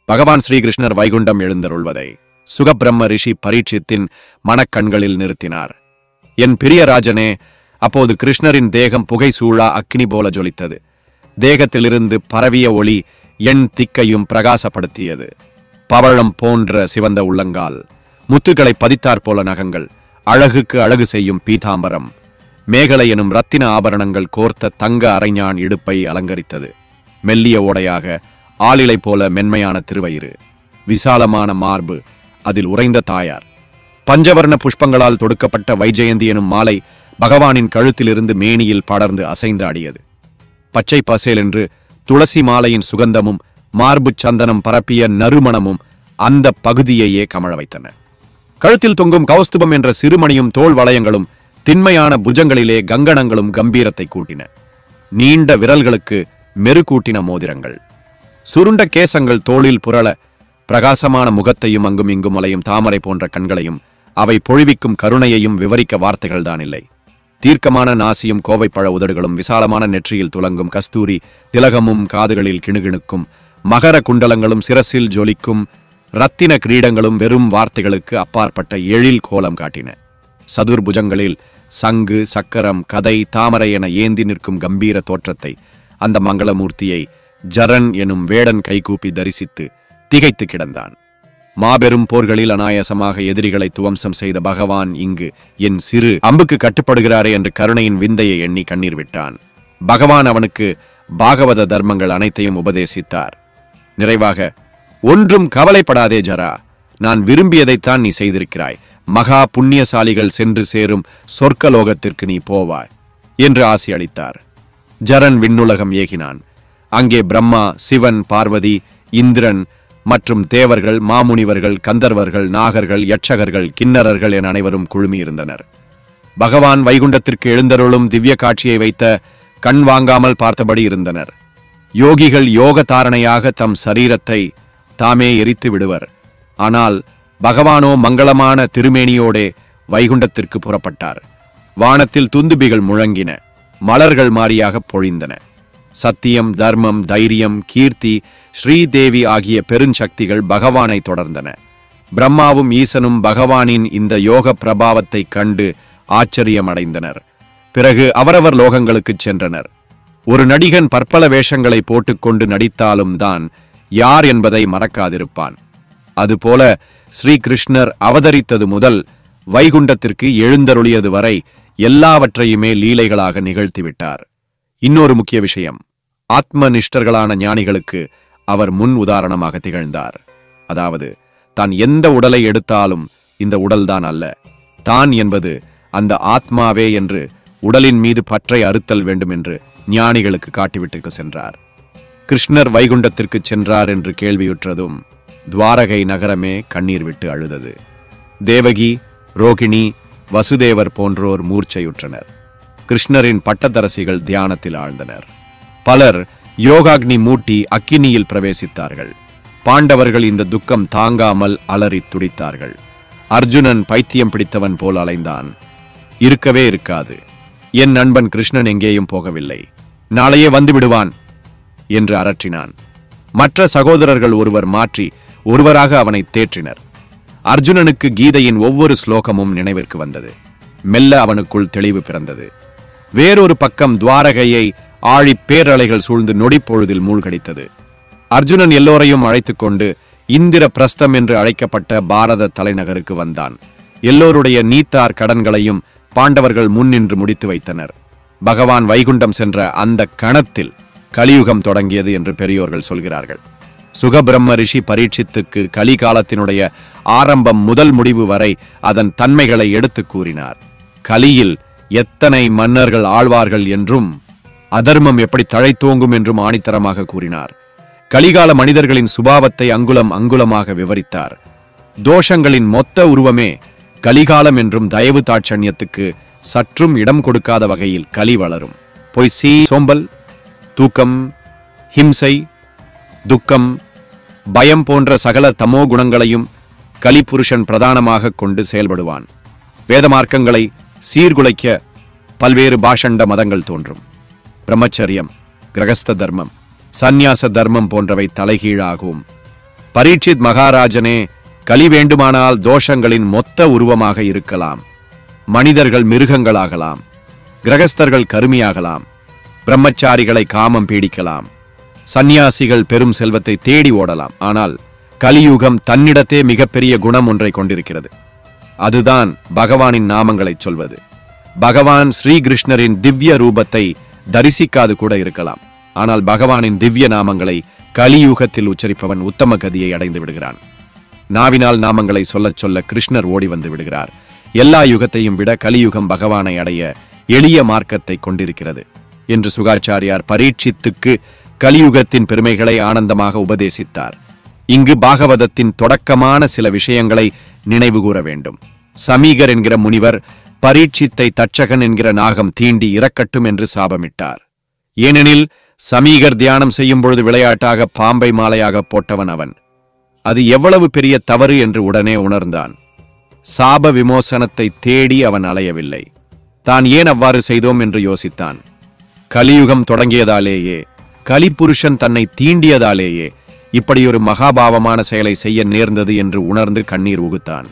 பகவான் ஸ்ரீகிருஷ்ணர் வைகுண்டம் எழுந்தருள்வதை சுகபிரம்ம ரிஷி பரீட்சித்தின் மனக்கண்களில் நிறுத்தினார். என் பிரிய ராஜனே, அப்போது கிருஷ்ணரின் தேகம் புகை சூழா அக்னி போல ஜொலித்தது. தேகத்திலிருந்து பரவிய ஒளி எண் திக்கையும் பிரகாசப்படுத்தியது. பவழம் போன்ற சிவந்த உள்ளங்கால், முத்துக்களை பதித்தாற் போல நகங்கள், அழகுக்கு அழகு செய்யும் பீதாம்பரம், மேகலை எனும் ரத்தின ஆபரணங்கள் கோர்த்த தங்க அரைஞான் இடுப்பை அலங்கரித்தது. மெல்லிய ஓடையாக ஆளிலை போல மென்மையான திருவயிறு, விசாலமான மார்பு, அதில் உறைந்த தாயார். பஞ்சவர்ண புஷ்பங்களால் தொடுக்கப்பட்ட வைஜெயந்தி எனும் மாலை பகவானின் கழுத்திலிருந்து மேனியில் படர்ந்து அசைந்து ஆடியது. பச்சை பசேல் என்று துளசி மாலையின் சுகந்தமும் மார்பு சந்தனம் பரப்பிய நறுமணமும் அந்த பகுதியையே கமழ வைத்தன. கழுத்தில் தொங்கும் கௌஸ்துபம் என்ற சிறுமணியும் தோல் வளையங்களும் திண்மையான புஜங்களிலே கங்கணங்களும் கம்பீரத்தை கூட்டின. நீண்ட விரல்களுக்கு மெருகூட்டின மோதிரங்கள், சுருண்ட கேசங்கள் தோளில் புரள, பிரகாசமான முகத்தையும் அங்கும் இங்கும் அலையும் தாமரை போன்ற கண்களையும் அவை பொழிவிக்கும் கருணையையும் விவரிக்க வார்த்தைகள் தான் இல்லை. தீர்க்கமான நாசியும் கோவைப்பழ உதடுகளும் விசாலமான நெற்றியில் துலங்கும் கஸ்தூரி திலகமும் காதுகளில் கிணுகிணுக்கும் மகர குண்டலங்களும் சிரசில் ஜொலிக்கும் இரத்தின கிரீடங்களும் வெறும் வார்த்தைகளுக்கு அப்பாற்பட்ட எழில் கோலம் காட்டின. சதுர்புஜங்களில் சங்கு, சக்கரம், கதை, தாமரை என ஏந்தி நிற்கும் கம்பீர தோற்றத்தை அந்த மங்களமூர்த்தியை ஜரன் எனும் வேடன் கைகூப்பி தரிசித்து திகைத்து கிடந்தான். மாபெரும் போர்களில் அனாயாசமாக எதிரிகளை துவம்சம் செய்த பகவான் இங்கு என் சிறு அம்புக்கு கட்டுப்படுகிறாரே என்று கருணையின் விந்தையை எண்ணி கண்ணீர் விட்டான். பகவான் அவனுக்கு பாகவத தர்மங்கள் அனைத்தையும் உபதேசித்தார். நிறைவாக, ஒன்றும் கவலைப்படாதே ஜரா, நான் விரும்பியதைத்தான் நீ செய்திருக்கிறாய். மகா புண்ணியசாலிகள் சென்று சேரும் சொர்க்கலோகத்திற்கு நீ போவாய் என்று ஆசி அளித்தார். ஜரன் விண்ணுலகம் ஏகினான். அங்கே பிரம்மா, சிவன், பார்வதி, இந்திரன் மற்றும் தேவர்கள், மாமுனிவர்கள், கந்தர்வர்கள், நாகர்கள், யட்சகர்கள், கிண்ணறர்கள் என அனைவரும் குழுமியிருந்தனர். பகவான் வைகுண்டத்திற்கு எழுந்தருளும் திவ்ய காட்சியை வைத்த கண் வாங்காமல் பார்த்தபடி இருந்தனர். யோகிகள் யோக தாரணையாக தம் சரீரத்தை தாமே எரித்து விடுவர். ஆனால் பகவானோ மங்களமான திருமேனியோடே வைகுண்டத்திற்கு புறப்பட்டார். வானத்தில் துந்துபிகள் முழங்கின, மலர்கள் மாறியாக பொழிந்தன. சத்தியம், தர்மம், தைரியம், கீர்த்தி, ஸ்ரீதேவி ஆகிய பெருஞ்சக்திகள் பகவானை தொடர்ந்தன. பிரம்மாவும் ஈசனும் பகவானின் இந்த யோக பிரபாவத்தை கண்டு ஆச்சரியமடைந்தனர். பிறகு அவரவர் லோகங்களுக்குச் சென்றனர். ஒரு நடிகன் பற்பல வேஷங்களை போட்டுக்கொண்டு நடித்தாலும் தான் யார் என்பதை மறக்காதிருப்பான். அதுபோல ஸ்ரீகிருஷ்ணர் அவதரித்தது முதல் வைகுண்டத்திற்கு எழுந்தருளியது வரை எல்லாவற்றையுமே லீலைகளாக நிகழ்த்திவிட்டார். இன்னொரு முக்கிய விஷயம், ஆத்ம நிஷ்டர்களான ஞானிகளுக்கு அவர் முன் உதாரணமாக திகழ்ந்தார். அதாவது, தான் எந்த உடலை எடுத்தாலும் இந்த உடல்தான் அல்ல, தான் என்பது அந்த ஆத்மாவே என்று உடலின் மீது பற்றை அறுத்தல் வேண்டும் என்று ஞானிகளுக்கு காட்டிவிட்டு சென்றார். கிருஷ்ணர் வைகுண்டத்திற்கு சென்றார் என்று கேள்வியுற்றதும் துவாரகை நகரமே கண்ணீர் விட்டு அழுதது. தேவகி, ரோகிணி, வசுதேவர் போன்றோர் மூர்ச்சையுற்றனர். கிருஷ்ணரின் பட்டத்தரசிகள் தியானத்தில் ஆழ்ந்தனர். பலர் யோகாக்னி மூட்டி அக்கினியில் பிரவேசித்தார்கள். பாண்டவர்கள் இந்த துக்கம் தாங்காமல் அலறி துடித்தார்கள். அர்ஜுனன் பைத்தியம் பிடித்தவன் போல் அலைந்தான். இருக்கவே இருக்காது, என் நண்பன் கிருஷ்ணன் எங்கேயும் போகவில்லை, நாளையே வந்து விடுவான் என்று அரற்றினான். மற்ற சகோதரர்கள் ஒருவர் மாற்றி ஒருவராக அவனை தேற்றினர். அர்ஜுனனுக்கு கீதையின் ஒவ்வொரு ஸ்லோகமும் நினைவிற்கு வந்தது. மெல்ல அவனுக்குள் தெளிவு பிறந்தது. வேறொரு பக்கம் துவாரகையை ஆழி பேரலைகள் சூழ்ந்து நொடிப்பொழுதில் மூழ்கடித்தது. அர்ஜுனன் எல்லோரையும் அழைத்துக் கொண்டு இந்திர பிரஸ்தம் என்று அழைக்கப்பட்ட பாரத தலைநகருக்கு வந்தான். எல்லோருடைய நீத்தார் கடன்களையும் பாண்டவர்கள் முன்னின்று முடித்து வைத்தனர். பகவான் வைகுண்டம் சென்ற அந்த கணத்தில் கலியுகம் தொடங்கியது என்று பெரியோர்கள் சொல்கிறார்கள். சுகபிரம்ம ரிஷி பரீட்சித்துக்கு கலிகாலத்தினுடைய ஆரம்பம் முதல் முடிவு வரை அதன் தன்மைகளை எடுத்து கூறினார். கலியில் எத்தனை மன்னர்கள் ஆழ்வார்கள் என்றும் அதர்மம் எப்படி தழைத்தோங்கும் என்றும் ஆணித்தரமாக கூறினார். கலிகால மனிதர்களின் சுபாவத்தை அங்குலம் அங்குலமாக விவரித்தார். தோஷங்களின் மொத்த உருவமே கலிகாலம் என்றும் தயவு தாட்சண்யத்துக்கு சற்றும் இடம் கொடுக்காத வகையில் கலி வளரும். பொய்சி, சோம்பல், தூக்கம், ஹிம்சை, துக்கம், பயம் போன்ற சகல தமோ குணங்களையும் கலிபுருஷன் பிரதானமாக கொண்டு செயல்படுவான். வேதமார்க்கங்களை சீர்குலைக்க பல்வேறு பாஷண்ட மதங்கள் தோன்றும். பிரம்மச்சரியம், கிரகஸ்த தர்மம், சந்நியாச தர்மம் போன்றவை தலைகீழாகவும், பரீட்சித் மகாராஜனே, கலி வேண்டுமானால் தோஷங்களின் மொத்த உருவமாக இருக்கலாம். மனிதர்கள் மிருகங்களாகலாம், கிரகஸ்தர்கள் கருமியாகலாம், பிரம்மச்சாரிகளை காமம் பீடிக்கலாம், சந்நியாசிகள் பெரும் செல்வத்தை தேடி ஓடலாம். ஆனால் கலியுகம் தன்னிடத்தே மிகப்பெரிய குணம் ஒன்றை கொண்டிருக்கிறது. அதுதான் பகவானின் நாமங்களை சொல்வது. பகவான் ஸ்ரீகிருஷ்ணரின் திவ்ய ரூபத்தை தரிசிக்காது கூட இருக்கலாம். ஆனால் பகவானின் திவ்ய நாமங்களை கலியுகத்தில் உச்சரிப்பவன் உத்தம கதியை அடைந்து விடுகிறான். நாவினால் நாமங்களை சொல்லச் சொல்ல கிருஷ்ணர் ஓடி வந்து விடுகிறார். எல்லா யுகத்தையும் விட கலியுகம் பகவானை அடைய எளிய மார்க்கத்தை கொண்டிருக்கிறது என்று சுகாச்சாரியார் பரீட்சித்துக்கு கலியுகத்தின் பெருமைகளை ஆனந்தமாக உபதேசித்தார். இங்கு பாகவதத்தின் தொடக்கமான சில விஷயங்களை நினைவு கூற வேண்டும். சமீகர் என்கிற முனிவர் பரீட்சித்தை தட்சகன் என்கிற நாகம் தீண்டி இறக்கட்டும் என்று சாபமிட்டார். ஏனெனில் சமீகர் தியானம் செய்யும் பொழுது விளையாட்டாக பாம்பை மாலையாக போட்டவன் அவன். அது எவ்வளவு பெரிய தவறு என்று உடனே உணர்ந்தான். சாப விமோசனத்தை தேடி அவன் அலையவில்லை. தான் ஏன் அவ்வாறு செய்தோம் என்று யோசித்தான். கலியுகம் தொடங்கியதாலேயே, கலிபுருஷன் தன்னை தீண்டியதாலேயே இப்படியொரு மகாபாவமான செயலை செய்ய நேர்ந்தது என்று உணர்ந்து கண்ணீர் உகுத்தான்.